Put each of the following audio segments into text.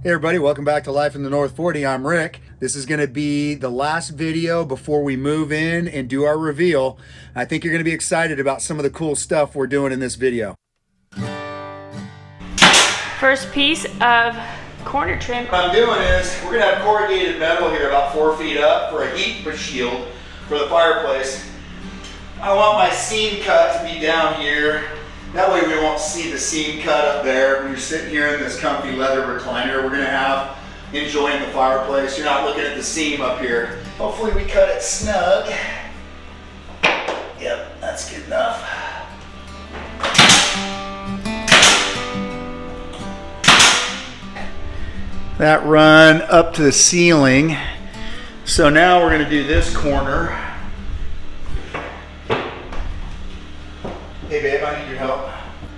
Hey everybody, welcome back to Life in the North 40. I'm Rick. This is going to be the last video before we move in and do our reveal. I think you're going to be excited about some of the cool stuff we're doing in this video. First piece of corner trim. What I'm doing is we're going to have corrugated metal here about 4 feet up for a heat shield for the fireplace. I want my seam cut to be down here. That way we won't see the seam cut up there. When you're sitting here in this comfy leather recliner we're gonna have, enjoying the fireplace, you're not looking at the seam up here. Hopefully we cut it snug. Yep, that's good enough. That run up to the ceiling. So now we're gonna do this corner. Hey babe, I need your help.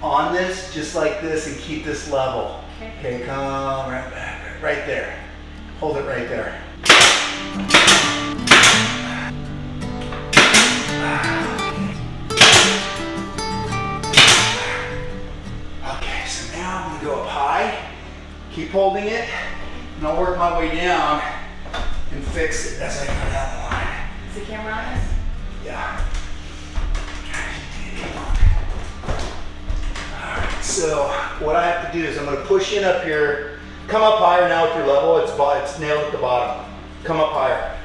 On this, just like this, and keep this level. Okay, come right back, right there. Hold it right there. Okay, so now I'm gonna go up high. Keep holding it, and I'll work my way down and fix it as I go down the line. Is the camera on us? Yeah. So what I have to do is I'm going to push in up here, come up higher now with your level, it's nailed at the bottom. Come up higher.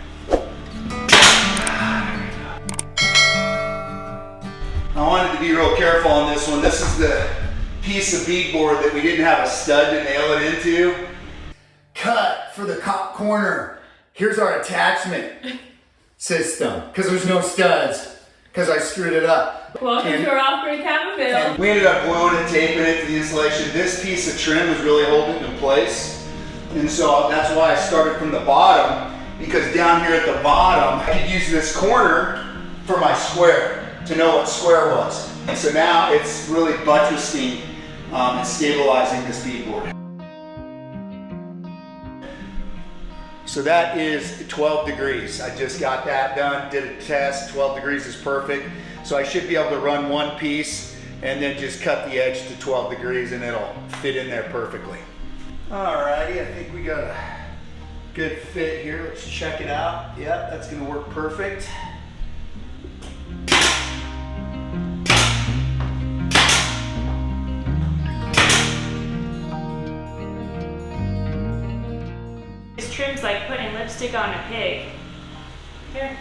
I wanted to be real careful on this one. This is the piece of beadboard that we didn't have a stud to nail it into. Cut for the top corner. Here's our attachment system, because there's no studs, because I screwed it up. Welcome to our off-grid cabin build. We ended up gluing and taping it to the insulation. This piece of trim was really holding it in place. And so that's why I started from the bottom, because down here at the bottom, I could use this corner for my square, to know what square was. And so now it's really buttressing and stabilizing this beadboard. So that is 12 degrees. I just got that done, did a test. 12 degrees is perfect. So I should be able to run one piece and then just cut the edge to 12 degrees and it'll fit in there perfectly. Alrighty, I think we got a good fit here. Let's check it out. Yep, that's gonna work perfect. This trim's like putting lipstick on a pig. Here.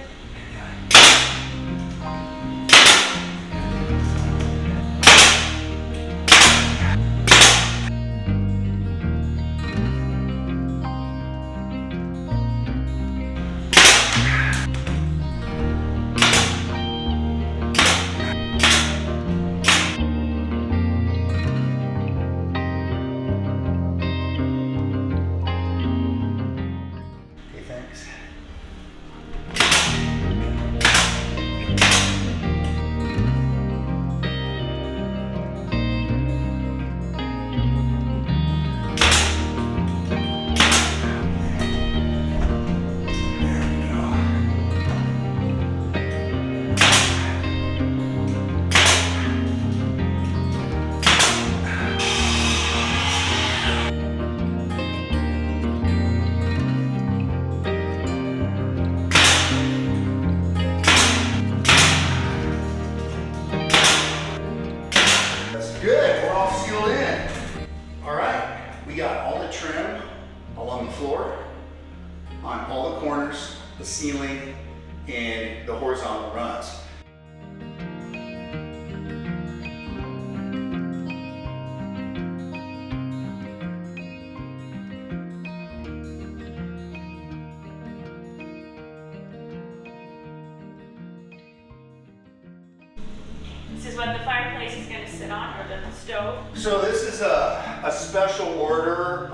Good, we're all sealed in. All right, we got all the trim along the floor, on all the corners, the ceiling, and the horizontal runs. This is what the fireplace is going to sit on, or the stove. So this is a special order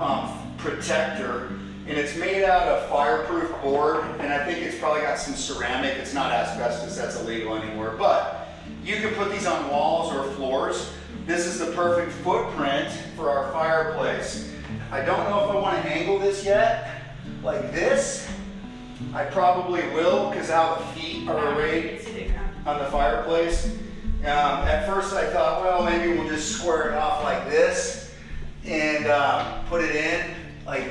protector, and it's made out of fireproof board, and I think it's probably got some ceramic. It's not asbestos, that's illegal anymore, but you can put these on walls or floors. This is the perfect footprint for our fireplace. I don't know if I want to angle this yet, like this. I probably will, because how the feet are arrayed on the fireplace. At first I thought, well, maybe we'll just square it off like this and put it in like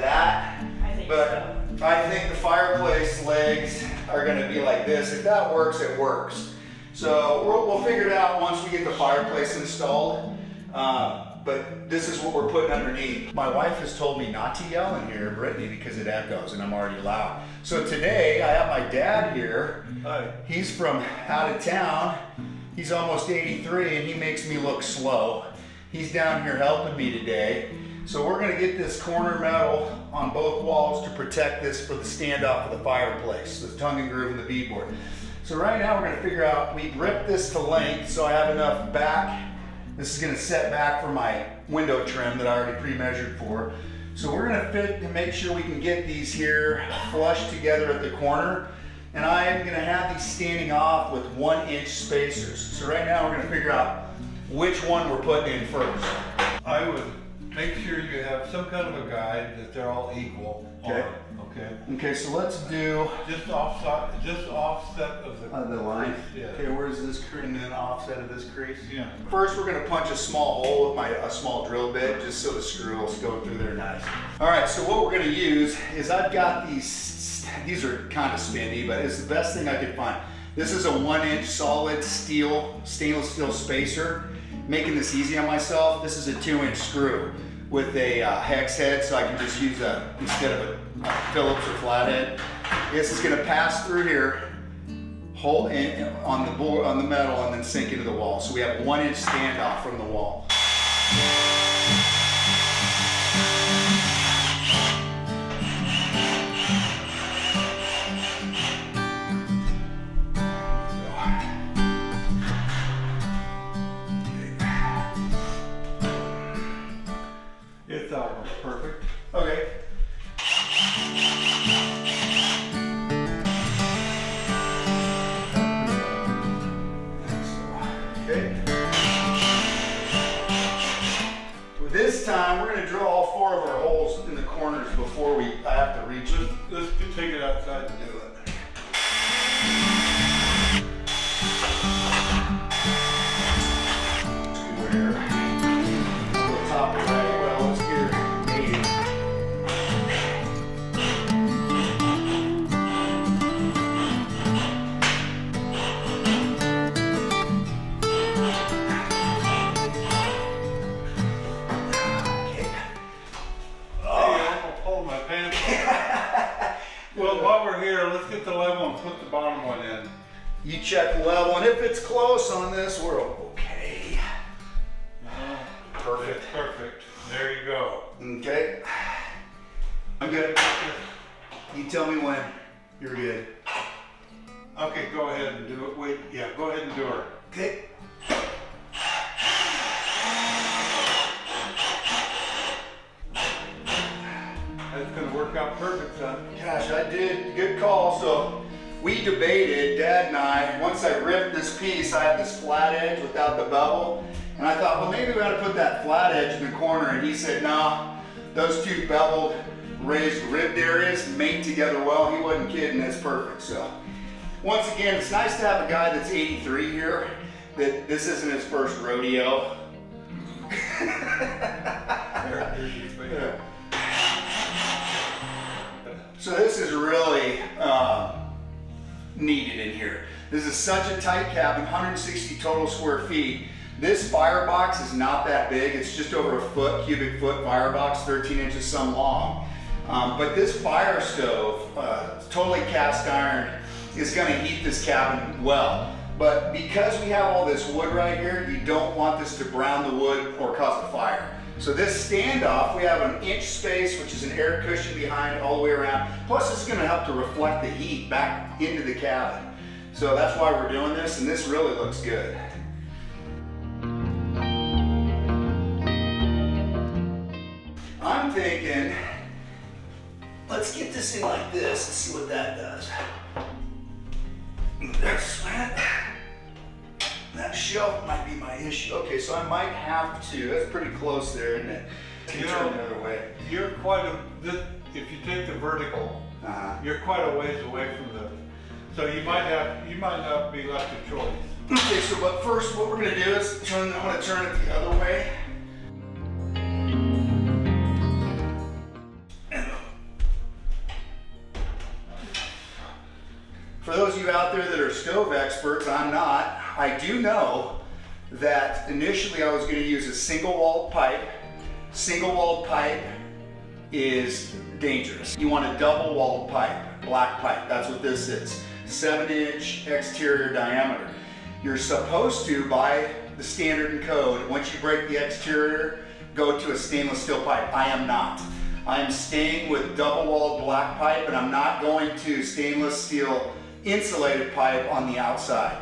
think the fireplace legs are gonna be like this. If that works, it works. So we'll figure it out once we get the fireplace installed. But this is what we're putting underneath. My wife has told me not to yell in here, Brittany, because it echoes and I'm already loud. So today I have my dad here. Hi. He's from out of town. He's almost 83 and he makes me look slow. He's down here helping me today. So we're gonna get this corner metal on both walls to protect this for the standoff of the fireplace, the tongue and groove and the beadboard. So right now we're gonna figure out, we ripped this to length so I have enough back. This is gonna set back for my window trim that I already pre-measured for. So we're gonna fit to make sure we can get these here flush together at the corner. And I am gonna have these standing off with 1-inch spacers. So right now we're gonna figure out which one we're putting in first. I would make sure you have some kind of a guide that they're all equal. Okay. Okay. Okay, so let's do Just offset of the line. Yeah. Okay, where's this crease and then offset of this crease? Yeah. First, we're gonna punch a small hole with a small drill bit, just so the screw will go through there nice. All right, so what we're gonna use is I've got these are kind of spinny, but it's the best thing I could find. This is a 1-inch solid stainless steel spacer. Making this easy on myself, this is a 2-inch screw with a hex head, so I can just use instead of a Phillips or flathead. This is gonna pass through here, hold in on the board, on the metal, and then sink into the wall. So we have a 1-inch standoff from the wall. It's almost perfect. Okay. Okay. With this time, we're going to drill all 4 of our holes in the corners before I have to reach it. Let's take it outside to do it. Square. On the top right. Well, let's get her made. Okay. Hey, I'm gonna pull my pants off. Well, while we're here, let's get the level and put the bottom one in. You check level, and if it's close on this, we're okay. Perfect. That's perfect. There you go. Okay. I'm good. You tell me when you're good. Okay, go ahead and do it. Wait, yeah, go ahead and do it. Okay. That's gonna work out perfect, son. Gosh, I did. Good call. So we debated, Dad and I, once I ripped this piece, I had this flat edge without the bevel. And I thought, well, maybe we ought to put that flat edge in the corner. And he said, no, those 2 beveled, raised ribbed areas mate together well. He wasn't kidding. That's perfect. So once again, it's nice to have a guy that's 83 here, that this isn't his first rodeo. Yeah. So this is really needed in here. This is such a tight cabin, 160 total square feet. This firebox is not that big. It's just over a foot, cubic foot firebox, 13 inches some long. But this fire stove, totally cast iron, is gonna heat this cabin well. But because we have all this wood right here, you don't want this to brown the wood or cause a fire. So this standoff, we have an inch space, which is an air cushion behind all the way around. Plus it's gonna help to reflect the heat back into the cabin. So that's why we're doing this, and this really looks good. I'm thinking, let's get this in like this and see what that does. That's that. That shelf might be my issue. Okay, so I might have to. That's pretty close there, isn't it? You Turn know, the other way. you're quite a, if you take the vertical, you're quite a ways away from the, so you might not be left a choice. Okay, so but first what we're gonna do is I'm gonna turn it the other way. For those of you out there that are stove experts, I'm not, I do know that initially I was going to use a single-walled pipe. Single-walled pipe is dangerous. You want a double-walled pipe, black pipe. That's what this is. 7-inch exterior diameter. You're supposed to, by the standard and code, once you break the exterior, go to a stainless steel pipe. I am not. I am staying with double-walled black pipe, and I'm not going to stainless steel insulated pipe on the outside.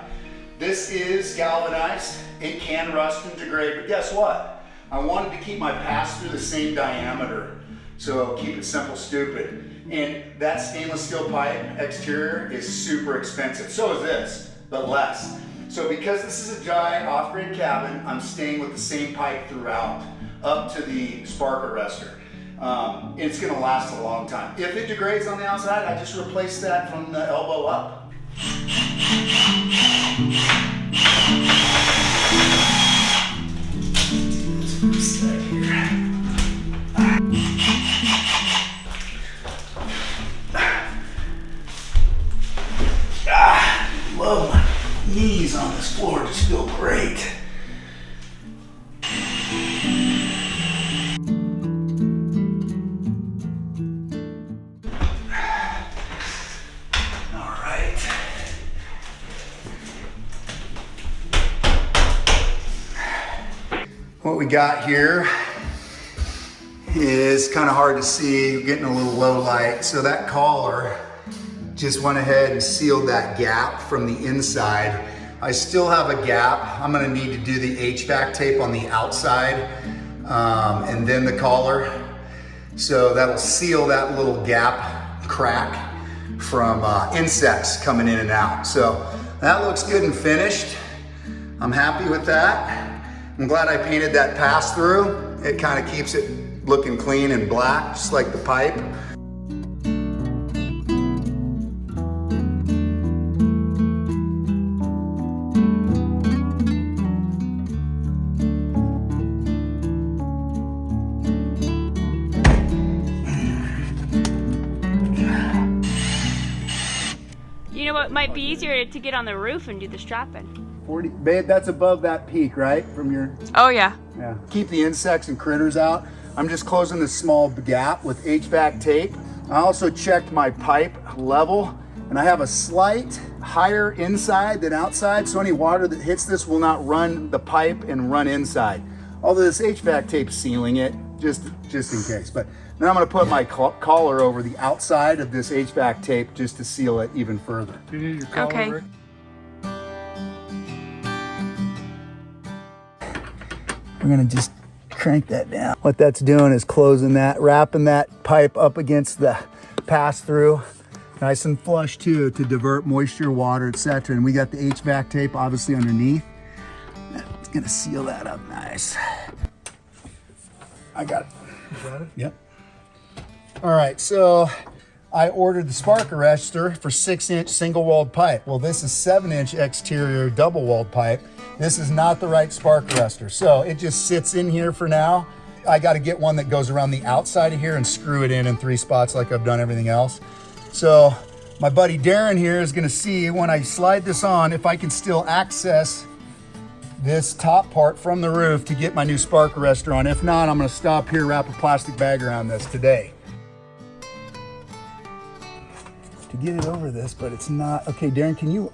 This is galvanized. It can rust and degrade, but guess what? I wanted to keep my pass-through the same diameter. So keep it simple, stupid. And that stainless steel pipe exterior is super expensive. So is this, but less. So because this is a dry off-grid cabin, I'm staying with the same pipe throughout, up to the spark arrestor. It's gonna last a long time. If it degrades on the outside, I just replace that from the elbow up. Love my knees on this floor, just feel great. All right. What we got here is kind of hard to see, getting a little low light. So that collar just went ahead and sealed that gap from the inside. I still have a gap. I'm gonna need to do the HVAC tape on the outside and then the collar. So that'll seal that little gap crack from insects coming in and out. So that looks good and finished. I'm happy with that. I'm glad I painted that pass through. It kind of keeps it looking clean and black, just like the pipe. You know what might be easier to get on the roof and do the strapping. 40, babe, that's above that peak, right? From your, Oh yeah. yeah. Keep the insects and critters out. I'm just closing this small gap with HVAC tape. I also checked my pipe level, and I have a slight higher inside than outside, so any water that hits this will not run the pipe and run inside. Although this HVAC tape's sealing it, just in case. But now I'm gonna put my collar over the outside of this HVAC tape just to seal it even further. Do you need your collar, Okay. Rick? We're gonna just crank that down. What that's doing is closing that, wrapping that pipe up against the pass-through. Nice and flush too, to divert moisture, water, etc. And we got the HVAC tape obviously underneath. It's gonna seal that up nice. I got it. You got it? Yep. All right, so I ordered the spark arrestor for 6-inch single-walled pipe. Well, this is 7-inch exterior double-walled pipe. This is not the right spark arrestor. So it just sits in here for now. I got to get one that goes around the outside of here and screw it in 3 spots like I've done everything else. So my buddy Darren here is gonna see when I slide this on if I can still access this top part from the roof to get my new spark arrestor on. If not, I'm gonna stop here, wrap a plastic bag around this today. To get it over this, but it's not. Okay, Darren, can you,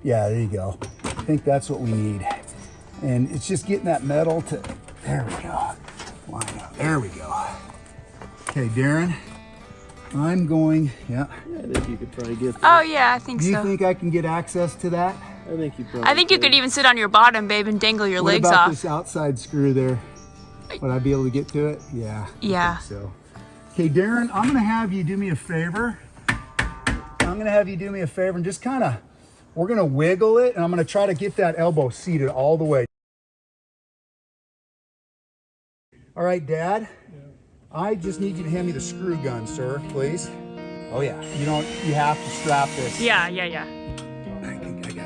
yeah, there you go. I think that's what we need. And it's just getting that metal to, there we go. Line up, there we go. Okay, Darren, I'm going, yeah. I think you could probably get that. Oh yeah, I think Do you so. think I can get access to that? I think you probably I think you could even sit on your bottom, babe, and dangle your What legs about off. this outside screw there? Would I be able to get to it? Yeah. Yeah. I think so. Okay, Darren, I'm gonna have you do me a favor. And just kind of, we're gonna wiggle it, and I'm gonna try to get that elbow seated all the way. All right, Dad. Yeah. I just need you to hand me the screw gun, sir, please. Oh yeah. You have to strap this. Yeah. I got it, bro.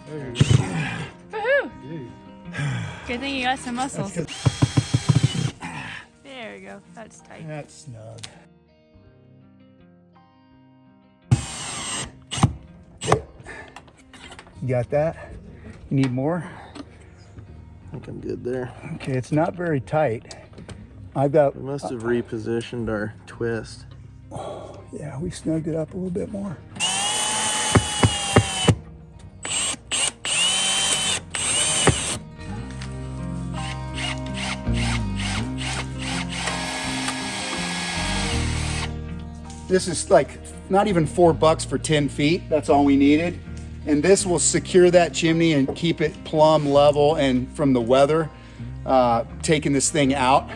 Woohoo! Good thing you got some muscles. There we go. That's tight. That's snug. You got that? You need more? I think I'm good there. Okay, it's not very tight. I've got. We must have repositioned our twist. Yeah, we snugged it up a little bit more. This is like not even $4 for 10 feet. That's all we needed. And this will secure that chimney and keep it plumb level and from the weather, taking this thing out.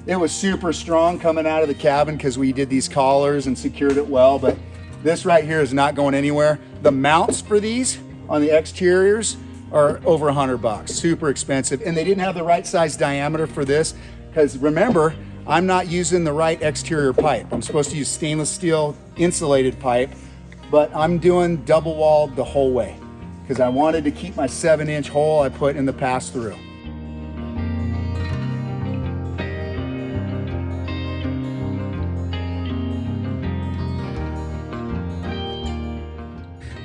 It was super strong coming out of the cabin because we did these collars and secured it well, but this right here is not going anywhere. The mounts for these on the exteriors are over $100, super expensive. And they didn't have the right size diameter for this because remember, I'm not using the right exterior pipe. I'm supposed to use stainless steel insulated pipe, but I'm doing double walled the whole way because I wanted to keep my 7-inch hole I put in the pass-through.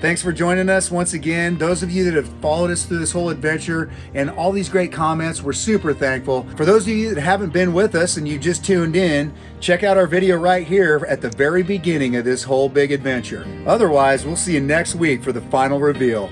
Thanks for joining us once again. Those of you that have followed us through this whole adventure and all these great comments, we're super thankful. For those of you that haven't been with us and you just tuned in, check out our video right here at the very beginning of this whole big adventure. Otherwise, we'll see you next week for the final reveal.